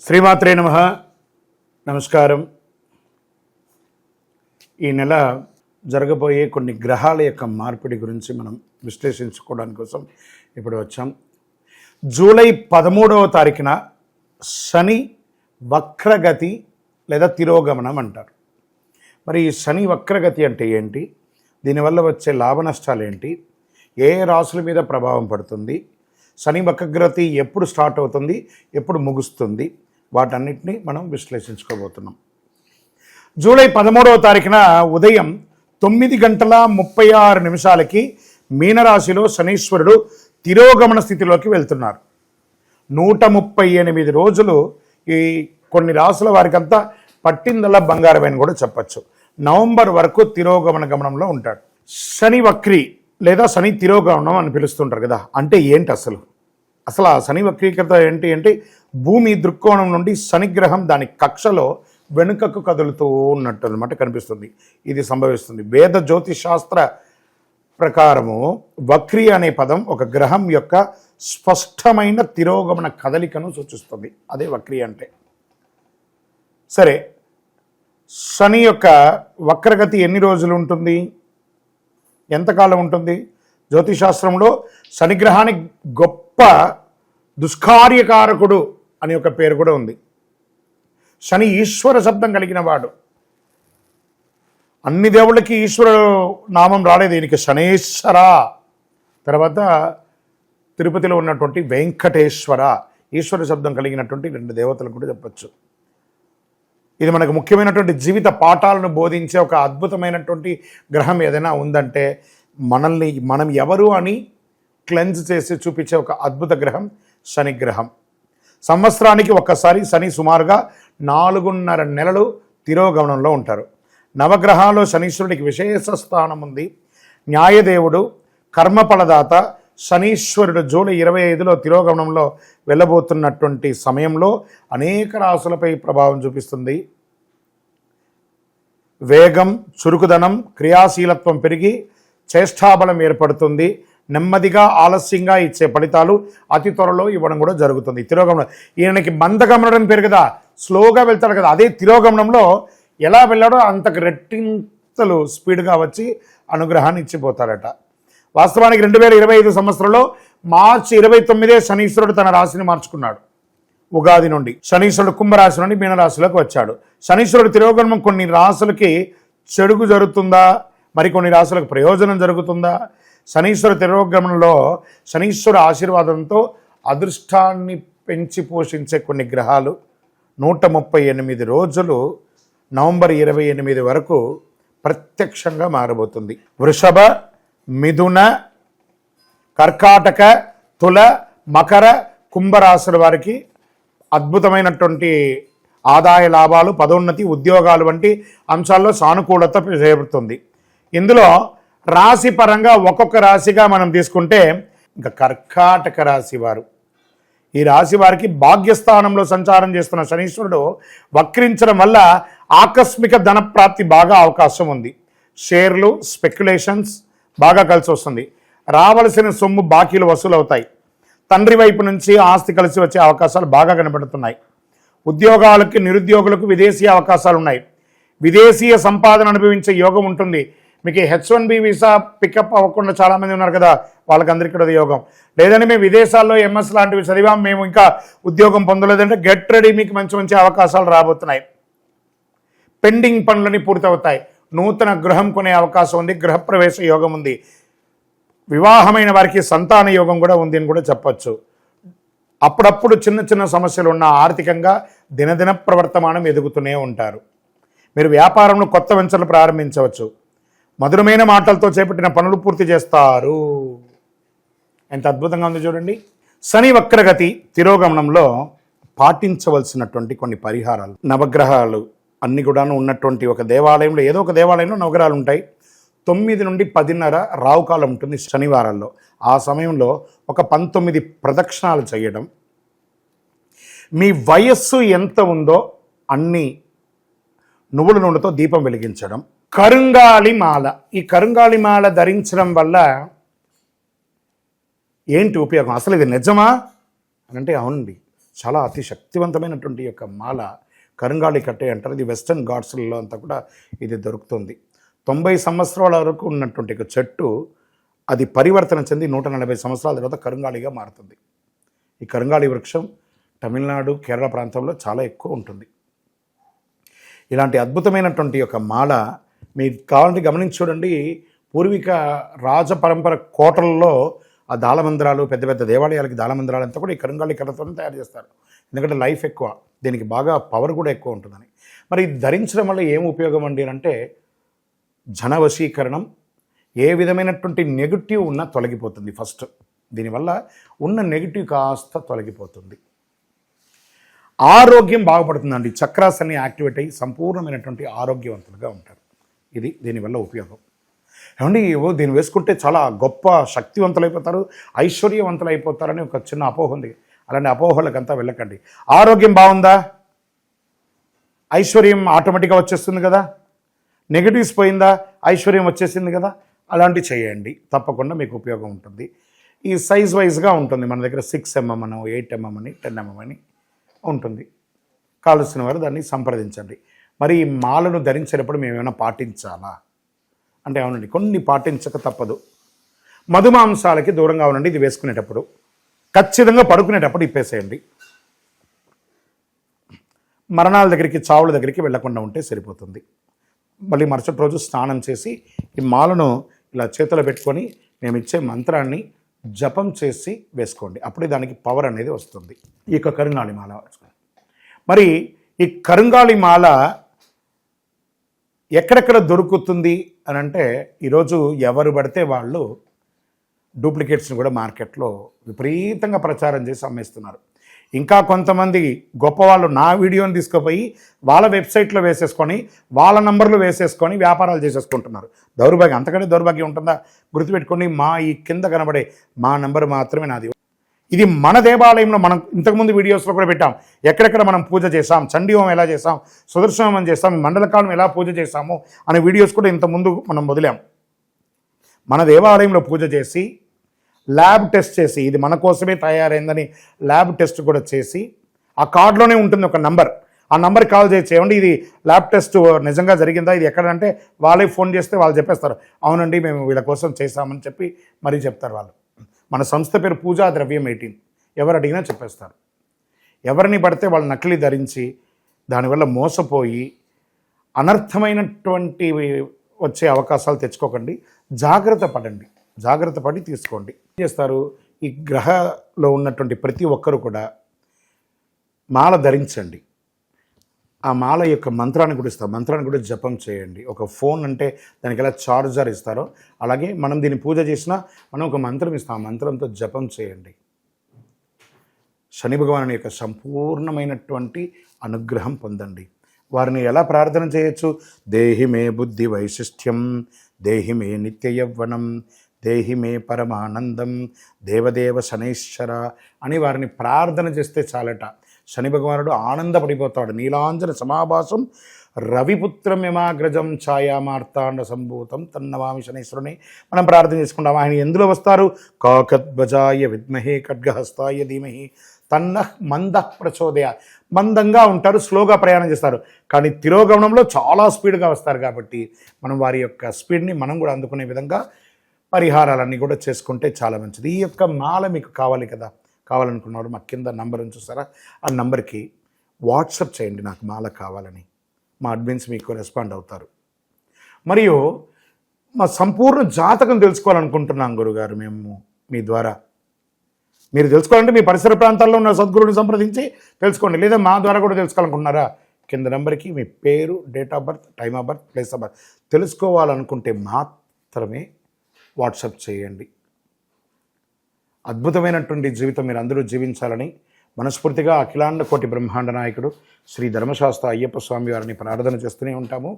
శ్రీమాత్రే నమః. నమస్కారం. ఈ నెల జరగబోయే కొన్ని గ్రహాల యొక్క మార్పిడి గురించి మనం విశ్లేషించుకోవడానికి కోసం ఇప్పుడు వచ్చాం. జూలై 13వ తారీఖున శని వక్రగతి లేదా తిరోగమనం అంటారు. మరి ఈ శని వక్రగతి అంటే ఏంటి, దీనివల్ల వచ్చే లాభ నష్టాలు ఏంటి, ఏ రాశుల మీద ప్రభావం పడుతుంది, శని వక్రగతి ఎప్పుడు స్టార్ట్ అవుతుంది, ఎప్పుడు ముగుస్తుంది, వాటన్నిటిని మనం విశ్లేషించుకోబోతున్నాం. జూలై 13వ తారీఖున ఉదయం 9:36 మీనరాశిలో శనీశ్వరుడు తిరోగమన స్థితిలోకి వెళ్తున్నారు. 138 రోజులు ఈ కొన్ని రాశుల వారికంతా పట్టిందల్లా బంగారమైన కూడా చెప్పచ్చు. నవంబర్ వరకు తిరోగమన గమనంలో ఉంటాడు. శని వక్రి లేదా శని తిరోగమనం అని పిలుస్తుంటారు కదా, అంటే ఏంటి అసలు ఆ శని వక్రీకృత ఏంటి అంటే భూమి దృక్కోణం నుండి శనిగ్రహం దాని కక్షలో వెనుకకు కదులుతూ ఉన్నట్టు అనమాట కనిపిస్తుంది. ఇది సంభవిస్తుంది. వేద జ్యోతిశాస్త్ర ప్రకారము వక్రి అనే పదం ఒక గ్రహం యొక్క స్పష్టమైన తిరోగమన కదలికను సూచిస్తుంది. అదే వక్రి అంటే. సరే, శని యొక్క వక్రగతి ఎన్ని రోజులు ఉంటుంది, ఎంతకాలం ఉంటుంది? జ్యోతిశాస్త్రంలో శనిగ్రహానికి గొప్ప దుష్కార్యకారకుడు అనే ఒక పేరు కూడా ఉంది. శని ఈశ్వర శబ్దం కలిగిన వాడు. అన్ని దేవుళ్ళకి ఈశ్వర నామం రాలేదు, దీనికి శనేశ్వర, తర్వాత తిరుపతిలో ఉన్నటువంటి వెంకటేశ్వర, ఈశ్వర శబ్దం కలిగినటువంటి 2 దేవతలు కూడా చెప్పచ్చు. ఇది మనకు ముఖ్యమైనటువంటి జీవిత పాఠాలను బోధించే ఒక అద్భుతమైనటువంటి గ్రహం ఏదైనా ఉందంటే మనం ఎవరు అని క్లెన్స్ చేసి చూపించే ఒక అద్భుత గ్రహం శని గ్రహం. సంవత్సరానికి ఒక్కసారి శని సుమారుగా 4.5 నెలలు తిరోగమనంలో ఉంటారు. నవగ్రహాల్లో శనీశ్వరుడికి విశేష స్థానం ఉంది. న్యాయదేవుడు, కర్మఫలదాత శనీశ్వరుడు జూలై 25లో తిరోగమనంలో వెళ్ళబోతున్నటువంటి సమయంలో అనేక రాశులపై ప్రభావం చూపిస్తుంది. వేగం, చురుకుదనం, క్రియాశీలత్వం పెరిగి చేష్టాబలం ఏర్పడుతుంది. నెమ్మదిగా ఆలస్యంగా ఇచ్చే ఫలితాలు అతి త్వరలో ఇవ్వడం కూడా జరుగుతుంది. తిరోగమనం ఈయనకి మందగమనం పేరు కదా, స్లోగా వెళ్తాడు కదా, అదే తిరోగమనంలో ఎలా వెళ్ళాడో అంతకు రెట్టింతలు స్పీడ్గా వచ్చి అనుగ్రహాన్ని ఇచ్చిపోతాడట. వాస్తవానికి 2025 సంవత్సరంలో మార్చి 29 శనీశ్వరుడు తన రాశిని మార్చుకున్నాడు. ఉగాది నుండి శనీశ్వరుడు కుంభరాశి నుండి మీనరాశిలోకి వచ్చాడు. శనీశ్వరుడు తిరోగమనం కొన్ని రాశులకి చెడుగు జరుగుతుందా, మరికొన్ని రాశులకు ప్రయోజనం జరుగుతుందా? శనీశ్వర తిరోగమనంలో శనీశ్వర ఆశీర్వాదంతో అదృష్టాన్ని పెంచి పోషించే కొన్ని గ్రహాలు 138 రోజులు నవంబర్ 28 వరకు ప్రత్యక్షంగా మారబోతుంది. వృషభ, మిథున, కర్కాటక, తుల, మకర, కుంభరాశుల వారికి అద్భుతమైనటువంటి ఆదాయ లాభాలు, పదోన్నతి, ఉద్యోగాలు వంటి అంశాల్లో సానుకూలత చేపడుతుంది. ఇందులో రాశి పరంగా ఒక్కొక్క రాశిగా మనం తీసుకుంటే ఇంకా కర్కాటక రాశి వారు, ఈ రాశి వారికి భాగ్యస్థానంలో సంచారం చేస్తున్న శనీశ్వరుడు వక్రించడం వల్ల ఆకస్మిక ధన ప్రాప్తి బాగా అవకాశం ఉంది. షేర్లు, స్పెక్యులేషన్స్ బాగా కలిసి వస్తుంది. రావలసిన సొమ్ము బాకీలు వసూలు అవుతాయి. తండ్రి వైపు నుంచి ఆస్తి కలిసి వచ్చే అవకాశాలు బాగా కనబడుతున్నాయి. ఉద్యోగాలకి, నిరుద్యోగులకు విదేశీ అవకాశాలు ఉన్నాయి. విదేశీయ సంపాదన అనుభవించే యోగం ఉంటుంది. మీకు H1B వీసా పికప్ అవ్వకుండా చాలామంది ఉన్నారు కదా, వాళ్ళకందరికీ కూడా యోగం. లేదంటే మేము విదేశాల్లో MS లాంటివి చదివాం, మేము ఇంకా ఉద్యోగం పొందలేదంటే గెట్ రెడీ, మీకు మంచి మంచి అవకాశాలు రాబోతున్నాయి. పెండింగ్ పనులని పూర్తవుతాయి. నూతన గృహం కొనే అవకాశం ఉంది. గృహప్రవేశ యోగం ఉంది. వివాహమైన వారికి సంతాన యోగం కూడా ఉంది అని కూడా చెప్పచ్చు. అప్పుడప్పుడు చిన్న చిన్న సమస్యలు ఉన్న ఆర్థికంగా దినదిన ప్రవర్తమానం ఎదుగుతూనే ఉంటారు. మీరు వ్యాపారంలో కొత్త వెంచర్లు ప్రారంభించవచ్చు. మధురమైన మాటలతో చేపట్టిన పనులు పూర్తి చేస్తారు. ఎంత అద్భుతంగా ఉంది చూడండి. శని వక్రగతి తిరోగమనంలో పాటించవలసినటువంటి కొన్ని పరిహారాలు. నవగ్రహాలు అన్ని కూడాను ఉన్నటువంటి ఒక దేవాలయంలో, ఏదో ఒక దేవాలయంలో నవగ్రహాలు ఉంటాయి. 9 నుండి 10:30 రావుకాలం ఉంటుంది శనివారాల్లో. ఆ సమయంలో ఒక 19 ప్రదక్షిణాలు చేయడం, మీ వయస్సు ఎంత ఉందో అన్ని నువ్వుల నూనెతో దీపం వెలిగించడం, కరుంగాళి మాల, ఈ కరుంగాళి మాల ధరించడం వల్ల ఏంటి ఉపయోగం, అసలు ఇది నిజమా అని అంటే అవునండి, చాలా అతి శక్తివంతమైనటువంటి యొక్క మాల కరుంగాళి కట్టే అంటారు. ఇది వెస్టర్న్ ఘాట్స్లలో అంతా కూడా ఇది దొరుకుతుంది. 90 సంవత్సరాల వరకు ఉన్నటువంటి ఒక చెట్టు అది పరివర్తన చెంది 140 సంవత్సరాల తర్వాత కరుంగాళిగా మారుతుంది. ఈ కరుంగాళి వృక్షం తమిళనాడు, కేరళ ప్రాంతంలో చాలా ఎక్కువ ఉంటుంది. ఇలాంటి అద్భుతమైనటువంటి యొక్క మాల మీరు కావాలంటే గమనించి చూడండి. పూర్వీక రాజపరంపర కోటలలో ఆ దాళమందిరాలు, పెద్ద పెద్ద దేవాలయాలకి దాళమందిరాలు అంతా కూడా ఈ కరుంగాళి కర్రతోనే తయారు చేస్తారు. ఎందుకంటే లైఫ్ ఎక్కువ, దీనికి బాగా పవర్ కూడా ఎక్కువ ఉంటుందని. మరి ఇది ధరించడం వల్ల ఏం ఉపయోగం అండి అంటే జన వశీకరణం, ఏ విధమైనటువంటి నెగిటివ్ ఉన్నా తొలగిపోతుంది. ఫస్ట్ దీనివల్ల ఉన్న నెగిటివ్ కాస్త తొలగిపోతుంది. ఆరోగ్యం బాగుపడుతుందండి. చక్రాస్ అన్ని యాక్టివేట్ అయ్యి సంపూర్ణమైనటువంటి ఆరోగ్యవంతులుగా ఉంటారు. ఇది దీనివల్ల ఉపయోగం. ఏమండి దీన్ని వేసుకుంటే చాలా గొప్ప శక్తివంతులైపోతారు, ఐశ్వర్యవంతులైపోతారని ఒక చిన్న అపోహ ఉంది. అలాంటి అపోహలకంతా వెళ్ళకండి. ఆరోగ్యం బాగుందా, ఐశ్వర్యం ఆటోమేటిక్గా వచ్చేస్తుంది కదా. నెగిటివ్స్ పోయిందా, ఐశ్వర్యం వచ్చేసింది కదా. అలాంటివి చేయండి, తప్పకుండా మీకు ఉపయోగం ఉంటుంది. ఈ సైజ్ వైజ్గా ఉంటుంది. మన దగ్గర 6 mm అని, 8 mm అని, 10 mm అని ఉంటుంది. కావలసిన వారు దాన్ని సంప్రదించండి. మరి ఈ మాలను ధరించేటప్పుడు మేము ఏమైనా పాటించాలా అంటే అవునండి, కొన్ని పాటించక తప్పదు. మధుమాంసాలకి దూరంగా ఉండండి. ఇది వేసుకునేటప్పుడు ఖచ్చితంగా పడుకునేటప్పుడు ఇప్పేసేయండి. మరణాల దగ్గరికి, చావుల దగ్గరికి వెళ్లకుండా ఉంటే సరిపోతుంది. మళ్ళీ మరుసటి రోజు స్నానం చేసి ఈ మాలను ఇలా చేతిలో పెట్టుకొని మేము ఇచ్చే మంత్రాన్ని జపం చేసి వేసుకోండి. అప్పుడే దానికి పవర్ అనేది వస్తుంది. ఈ యొక్క కరుంగాళి మాల. మరి ఈ కరుంగాళి మాల ఎక్కడెక్కడ దొరుకుతుంది అని అంటే ఈరోజు ఎవరు పడితే వాళ్ళు డూప్లికేట్స్ని కూడా మార్కెట్లో విపరీతంగా ప్రచారం చేసి అమ్మేస్తున్నారు. ఇంకా కొంతమంది గొప్పవాళ్ళు నా వీడియోని తీసుకుపోయి వాళ్ళ వెబ్సైట్లో వేసేసుకొని వాళ్ళ నంబర్లు వేసేసుకొని వ్యాపారాలు చేసేసుకుంటున్నారు. దౌర్భాగ్యం, అంతకంటే దౌర్భాగ్యం ఉంటుందా? గుర్తుపెట్టుకోండి, మా ఈ కింద కనబడే మా నంబర్ మాత్రమే నాది. ఇది మన దేవాలయంలో మనం ఇంతకుముందు వీడియోస్లో కూడా పెట్టాం. ఎక్కడెక్కడ మనం పూజ చేసాం, చండీ హోమం ఎలా చేసాం, సుదర్శన హోమం చేసాం, మండలకాలం ఎలా పూజ చేసాము అనే వీడియోస్ కూడా ఇంతకుముందు మనం వదిలాం. మన దేవాలయంలో పూజ చేసి ల్యాబ్ టెస్ట్ చేసి ఇది మన కోసమే తయారైందని ల్యాబ్ టెస్ట్ కూడా చేసి ఆ కార్డులోనే ఉంటుంది ఒక నంబర్. ఆ నంబర్కి కాల్ చేసి ఏమండి ఇది ల్యాబ్ టెస్ట్ నిజంగా జరిగిందా, ఇది ఎక్కడంటే వాళ్ళే ఫోన్ చేస్తే వాళ్ళు చెప్పేస్తారు, అవునండి మేము వీళ్ళ కోసం చేశామని చెప్పి మరీ చెప్తారు వాళ్ళు. మన సంస్థ పేరు పూజా ద్రవ్యం 18. ఎవరు అడిగినా చెప్పేస్తారు. ఎవరిని పడితే వాళ్ళు నకిలీ ధరించి దానివల్ల మోసపోయి అనర్థమైనటువంటి వచ్చే అవకాశాలు తెచ్చుకోకండి. జాగ్రత్త పడండి, జాగ్రత్త పడి తీసుకోండి. ఏం చేస్తారు, ఈ గ్రహలో ఉన్నటువంటి ప్రతి ఒక్కరు కూడా మాల ధరించండి. ఆ మాల యొక్క మంత్రాన్ని కూడా ఇస్తాం, మంత్రాన్ని కూడా జపం చేయండి. ఒక ఫోన్ అంటే దానికి ఎలా చార్జర్ ఇస్తారో అలాగే మనం దీన్ని పూజ చేసినా మనం ఒక మంత్రం ఇస్తాం, ఆ మంత్రంతో జపం చేయండి. శని భగవాను యొక్క సంపూర్ణమైనటువంటి అనుగ్రహం పొందండి. వారిని ఎలా ప్రార్థన చేయొచ్చు? దేహి మే బుద్ధి వైశిష్ట్యం, దేహి మే నిత్య యవ్వనం, దేహి మే పరమానందం, దేవదేవ శనైశ్వర అని వారిని ప్రార్థన చేస్తే చాలట. శని భగవానుడు ఆనందపడిపోతాడు. నీలాంజన సమాభాసం రవిపుత్రం యమాగ్రజం ఛాయామార్తాండ సంభూతం తన్నమామి శనైశ్వరుని మనం ప్రార్థన చేసుకుంటాం. ఆయన ఎందులో వస్తారు? కాకద్వజాయ విద్మహే ఖడ్గహస్తాయ ధీమహి తన్నః మందః ప్రచోదయ. మందంగా ఉంటారు, స్లోగా ప్రయాణం చేస్తారు, కానీ తిరోగమనంలో చాలా స్పీడ్గా వస్తారు. కాబట్టి మనం వారి యొక్క స్పీడ్ని మనం కూడా అందుకునే విధంగా పరిహారాలన్నీ కూడా చేసుకుంటే చాలా మంచిది. ఈ యొక్క మాల మీకు కావాలి కదా, కావాలనుకున్నవారు మా కింద నంబర్ చూసారా, ఆ నంబర్కి వాట్సాప్ చేయండి నాకు మాల కావాలని. మా అడ్మిన్స్ మీకు రెస్పాండ్ అవుతారు. మరియు మా సంపూర్ణ జాతకం తెలుసుకోవాలనుకుంటున్నాం గురుగారు మేము మీ ద్వారా. మీరు తెలుసుకోవాలంటే మీ పరిసర ప్రాంతాల్లో ఉన్న సద్గురువుని సంప్రదించి తెలుసుకోండి, లేదా మా ద్వారా కూడా తెలుసుకోవాలనుకుంటున్నారా, కింద నెంబర్కి మీ పేరు, date of birth, time of birth, place of birth తెలుసుకోవాలనుకుంటే మాత్రమే వాట్సాప్ చేయండి. అద్భుతమైనటువంటి జీవితం మీరు అందరూ జీవించాలని మనస్ఫూర్తిగా అఖిలాండ కోటి బ్రహ్మాండ నాయకుడు శ్రీ ధర్మశాస్త్ర అయ్యప్ప స్వామి వారిని ప్రార్థన చేస్తూనే ఉంటాము.